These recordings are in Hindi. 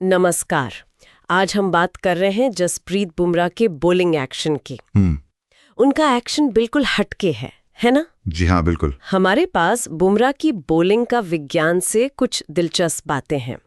नमस्कार। आज हम बात कर रहे हैं जसप्रीत बुमराह के बॉलिंग एक्शन की। उनका एक्शन बिल्कुल हटके है ना? जी हाँ, बिल्कुल। हमारे पास बुमराह की बॉलिंग का विज्ञान से कुछ दिलचस्प बातें हैं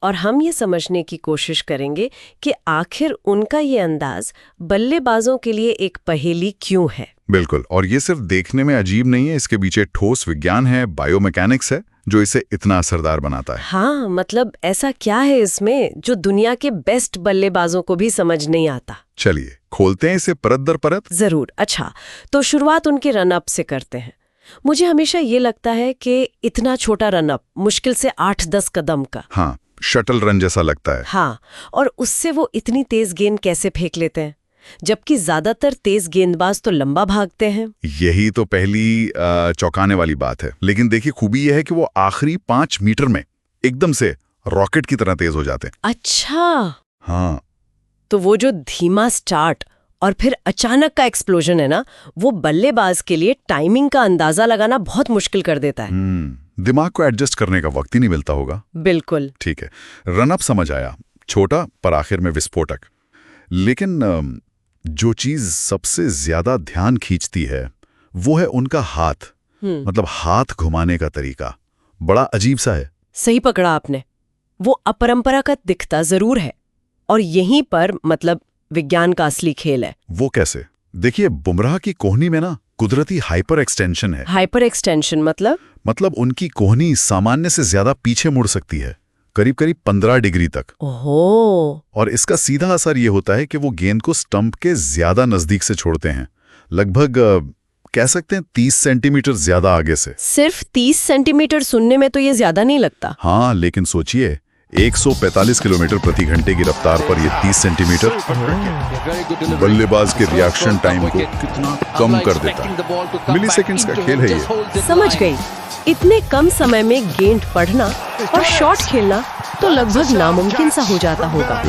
और हम ये समझने की कोशिश करेंगे कि आखिर उनका ये अंदाज बल्लेबाजों के लिए एक पहेली क्यों है। बिल्कुल, और ये सिर्फ देखने में अजीब नहीं है, इसके पीछे ठोस विज्ञान है, बायोमैकेनिक्स है, जो इसे इतना असरदार बनाता है। हाँ, मतलब ऐसा क्या है इसमें जो दुनिया के बेस्ट बल्लेबाजों को भी समझ नहीं आता? चलिए खोलते हैं इसे परत दर परत। जरूर। अच्छा, तो शुरुआत उनके रनअप से करते हैं। मुझे हमेशा ये लगता है कि इतना छोटा रनअप, मुश्किल से 8-10 कदम का। हाँ, शटल रन जैसा लगता है। हाँ, और उससे वो इतनी तेज गेंद कैसे फेंक लेते हैं, जबकि ज्यादातर तेज गेंदबाज तो लंबा भागते हैं। यही तो पहली चौंकाने वाली बात है। लेकिन देखिए, खूबी यह है कि वो आखिरी 5 मीटर में एकदम से रॉकेट की तरह तेज हो जाते हैं। अच्छा, हाँ, तो वो जो धीमा स्टार्ट और फिर अचानक का एक्सप्लोजन है ना, वो बल्लेबाज के लिए टाइमिंग का अंदाजा लगाना बहुत मुश्किल कर देता है। दिमाग को एडजस्ट करने का वक्त ही नहीं मिलता होगा। बिल्कुल। ठीक है, रनअप समझ आया, छोटा पर आखिर में विस्फोटक। लेकिन जो चीज सबसे ज्यादा ध्यान खींचती है वो है उनका हाथ। मतलब हाथ घुमाने का तरीका बड़ा अजीब सा है। सही पकड़ा आपने। वो अपरंपरागत दिखता जरूर है, और यहीं पर मतलब विज्ञान का असली खेल है। वो कैसे? देखिए, बुमराह की कोहनी में ना कुदरती हाइपर एक्सटेंशन है। हाइपर एक्सटेंशन मतलब उनकी कोहनी सामान्य से ज्यादा पीछे मुड़ सकती है, करीब करीब 15 डिग्री तक। ओहो। और इसका सीधा असर ये होता है कि वो गेंद को स्टंप के ज्यादा नजदीक से छोड़ते हैं, लगभग कह सकते हैं 30 सेंटीमीटर ज्यादा आगे से। सिर्फ 30 सेंटीमीटर सुनने में तो ये ज्यादा नहीं लगता। हाँ, लेकिन सोचिए 145 किलोमीटर प्रति घंटे की रफ्तार पर ये 30 सेंटीमीटर बल्लेबाज के रिएक्शन टाइम को कितना कम कर देता है। मिलीसेकंड्स का खेल है ये। समझ गई। इतने कम समय में गेंद पढ़ना और शॉट खेलना तो लगभग नामुमकिन सा हो जाता होगा।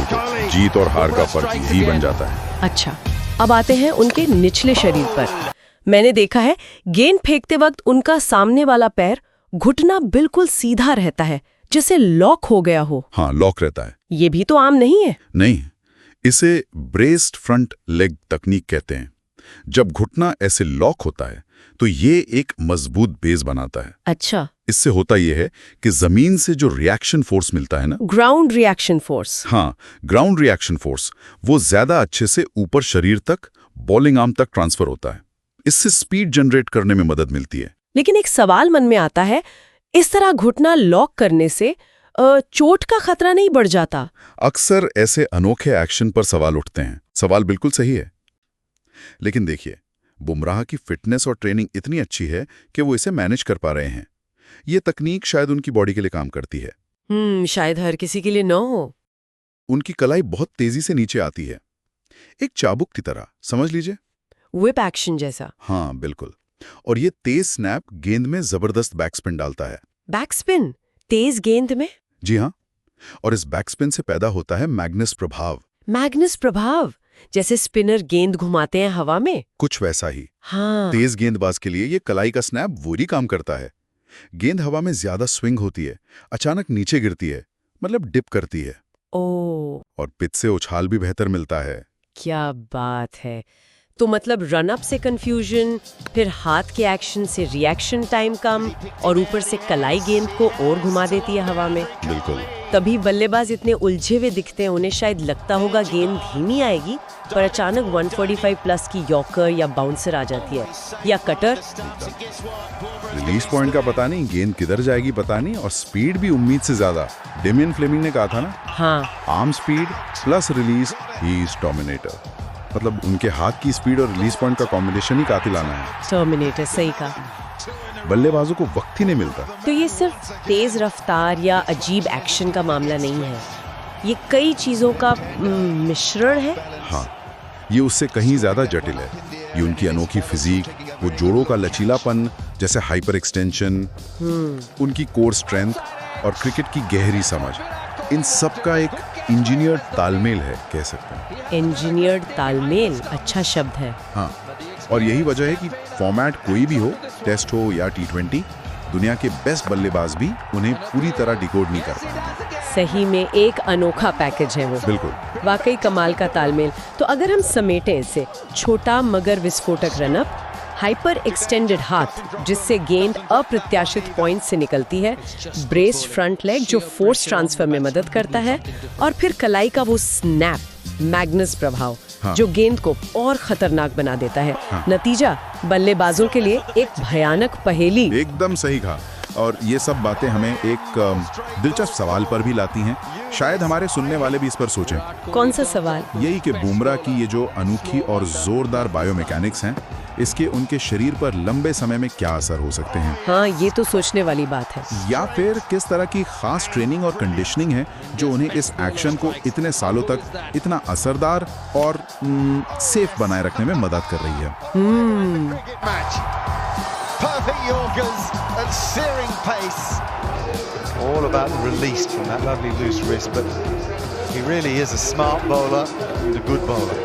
जीत और हार का फर्क यही बन जाता है। अच्छा, अब आते हैं उनके निचले शरीर पर। मैंने देखा है गेंद फेंकते वक्त उनका सामने वाला पैर घुटना बिल्कुल सीधा रहता है, जैसे लॉक हो गया हो। हाँ, लॉक रहता है। ये भी तो आम नहीं है। नहीं, इसे ब्रेस्ड फ्रंट लेग तकनीक कहते हैं। जब घुटना ऐसे लॉक होता है तो ये एक मजबूत बेस बनाता है। अच्छा। इससे होता यह है कि जमीन से जो रिएक्शन फोर्स मिलता है ना, ग्राउंड रिएक्शन फोर्स। हाँ, ग्राउंड रिएक्शन फोर्स, वो ज्यादा अच्छे से ऊपर शरीर तक, बॉलिंग आर्म तक ट्रांसफर होता है। इससे स्पीड जनरेट करने में मदद मिलती है। लेकिन एक सवाल मन में आता है, इस तरह घुटना लॉक करने से चोट का खतरा नहीं बढ़ जाता? अक्सर ऐसे अनोखे एक्शन पर सवाल उठते हैं। सवाल बिल्कुल सही है, लेकिन देखिए, बुमराह की फिटनेस और ट्रेनिंग इतनी अच्छी है कि वो इसे मैनेज कर पा रहे हैं। ये तकनीक शायद उनकी बॉडी के लिए काम करती है। शायद हर किसी के लिए न हो। उनकी कलाई बहुत तेजी से नीचे आती है, एक चाबुक की तरह, समझ लीजिए। व्हिप एक्शन जैसा। हाँ, बिल्कुल। और ये तेज स्नैप गेंद में जबरदस्त बैकस्पिन डालता है। बैकस्पिन तेज गेंद में? जी हाँ, और इस बैकस्पिन से पैदा होता है मैग्नस प्रभाव। मैग्नस प्रभाव, जैसे स्पिनर गेंद घुमाते हैं हवा में? कुछ वैसा ही। हाँ। तेज गेंदबाज के लिए ये कलाई का स्नैप वही काम करता है। गेंद हवा में ज्यादा स्विंग होती है, अचानक नीचे गिरती है, मतलब डिप करती है। ओ। और पिच से उछाल भी बेहतर मिलता है। क्या बात है। तो मतलब रनअप से कंफ्यूजन, फिर हाथ के एक्शन से रिएक्शन टाइम कम, और ऊपर से कलाई गेंद को और घुमा देती है हवा में। बिल्कुल। तभी बल्लेबाज इतने उलझे हुए दिखते हैं। उन्हें शायद लगता होगा गेंद धीमी आएगी, पर अचानक 145 प्लस की यॉर्कर या बाउंसर आ जाती है, या कटर। रिलीज पॉइंट का पता नहीं, गेंद किधर जाएगी पता नहीं, और स्पीड भी उम्मीद से ज्यादा। डेमियन फ्लेमिंग ने कहा था ना, हाँ, arm speed plus release, he is dominator. मतलब उनके हाथ की स्पीड और रिलीज पॉइंट का कॉम्बिनेशन ही कातिलाना है। टर्मिनेटर, सही कहा। बल्लेबाजों को वक्त ही नहीं मिलता। तो ये सिर्फ तेज रफ्तार या अजीब एक्शन का मामला नहीं है, ये कई चीजों का मिश्रण है। हाँ, ये उससे कहीं ज्यादा जटिल है। ये उनकी अनोखी फिजिक, वो जोड़ों का लचीलापन जैसे हाइपर एक्सटेंशन, उनकी कोर स्ट्रेंथ और क्रिकेट की गहरी समझ, इन सब का एक इंजीनियर्ड तालमेल है, कह सकते हैं। इंजीनियर्ड तालमेल, अच्छा शब्द है। हाँ, और यही वजह है कि फॉर्मेट कोई भी हो, टेस्ट हो या T20, दुनिया के बेस्ट बल्लेबाज भी उन्हें पूरी तरह डिकोड नहीं कर पाएंगे। सही में एक अनोखा पैकेज है वो। बिल्कुल। वाकई कमाल का तालमेल। तो अगर हम समेटें इसे, छोटा मगर विस्फोटक रनअप, हाइपर एक्सटेंडेड हाथ जिससे गेंद अप्रत्याशित पॉइंट से निकलती है, ब्रेस्ड फ्रंट लेग जो फोर्स ट्रांसफर में मदद करता है, और फिर कलाई का वो स्नैप, मैग्नस प्रभाव, जो गेंद को और खतरनाक बना देता है। नतीजा बल्लेबाजों के लिए एक भयानक पहेली। एकदम सही कहा। और ये सब बातें हमें एक दिलचस्प सवाल पर भी लाती हैं। शायद हमारे सुनने वाले भी इस पर सोचें। कौन सा सवाल? यही कि बुमराह की ये जो अनोखी और जोरदार बायोमैकेनिक्स हैं, इसके उनके शरीर पर लंबे समय में क्या असर हो सकते हैं। हाँ, ये तो सोचने वाली बात है। या फिर किस तरह की खास ट्रेनिंग और कंडीशनिंग है जो उन्हें इस एक्शन को इतने सालों तक इतना असरदार और सेफ बनाए रखने में मदद कर रही है। Perfect Yorkers and searing pace. All about the release from that lovely loose wrist, but he really is a smart bowler and a good bowler.